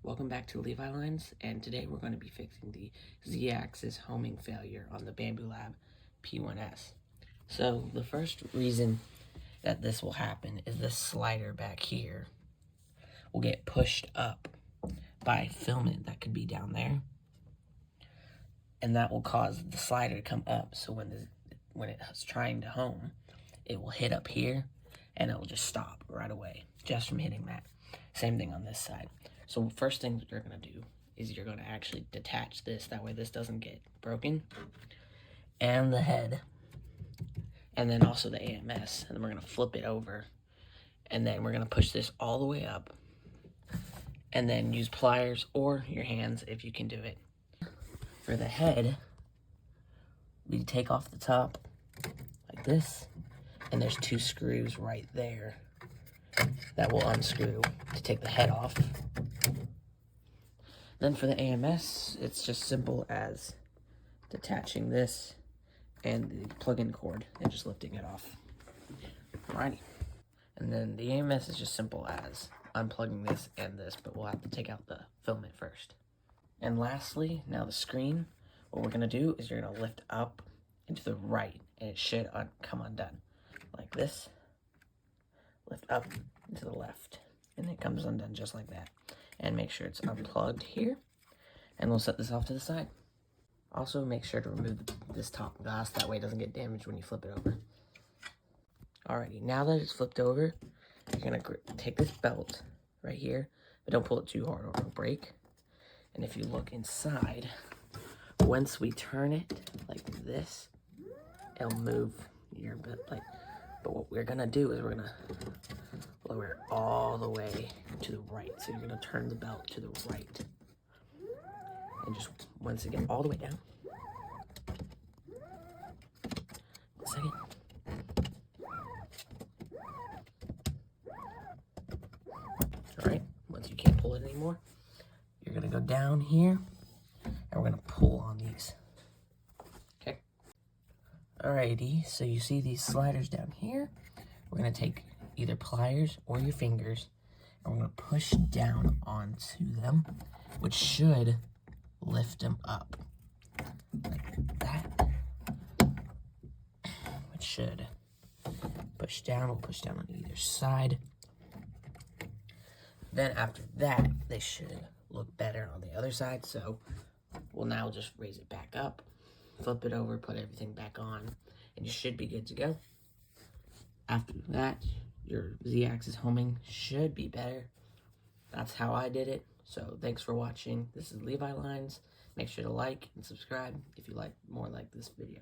Welcome back to Levi Lines, and today we're going to be fixing the Z-axis homing failure on the Bamboo Lab P1S. So the first reason that this will happen is this slider back here will get pushed up by filament that could be down there, and that will cause the slider to come up. So when it's trying to home, it will hit up here and it will just stop right away just from hitting that. Same thing on this side. So first thing that you're going to do is you're going to actually detach this. That way this doesn't get broken. And the head. And then also the AMS. And then we're going to flip it over. And then we're going to push this all the way up. And then use pliers or your hands if you can do it. For the head, we take off the top like this. And there's 2 screws right there that will unscrew to take the head off. Then for the AMS, it's just simple as detaching this and the plug-in cord and just lifting it off. Alrighty. And then the AMS is just simple as unplugging this and this, but we'll have to take out the filament first. And lastly, now the screen, what we're gonna do is you're gonna lift up and to the right, and it should come undone. Like this. Lift up and to the left, and it comes undone just like that. And make sure it's unplugged here, and we'll set this off to the side. Also, make sure to remove this top glass, that way it doesn't get damaged when you flip it over. Alrighty, now that it's flipped over, you're gonna take this belt right here, but don't pull it too hard or it'll break. And if you look inside, once we turn it like this, it'll move your belt. But what we're gonna do is we're gonna lower it all the way to the right. So you're gonna turn the belt to the right. And just once again, all the way down. 1 second. All right, once you can't pull it anymore, you're gonna go down here and we're gonna pull on these. Okay. Alrighty, so you see these sliders down here. We're gonna take either pliers or your fingers, and we're gonna push down onto them, which should lift them up like that. Which should push down. We'll push down on either side. Then after that, they should look better on the other side. So we'll now just raise it back up, flip it over, put everything back on, and you should be good to go. After that, your Z-axis homing should be better. That's how I did it. So thanks for watching. This is Levi Lines. Make sure to like and subscribe if you like more like this video.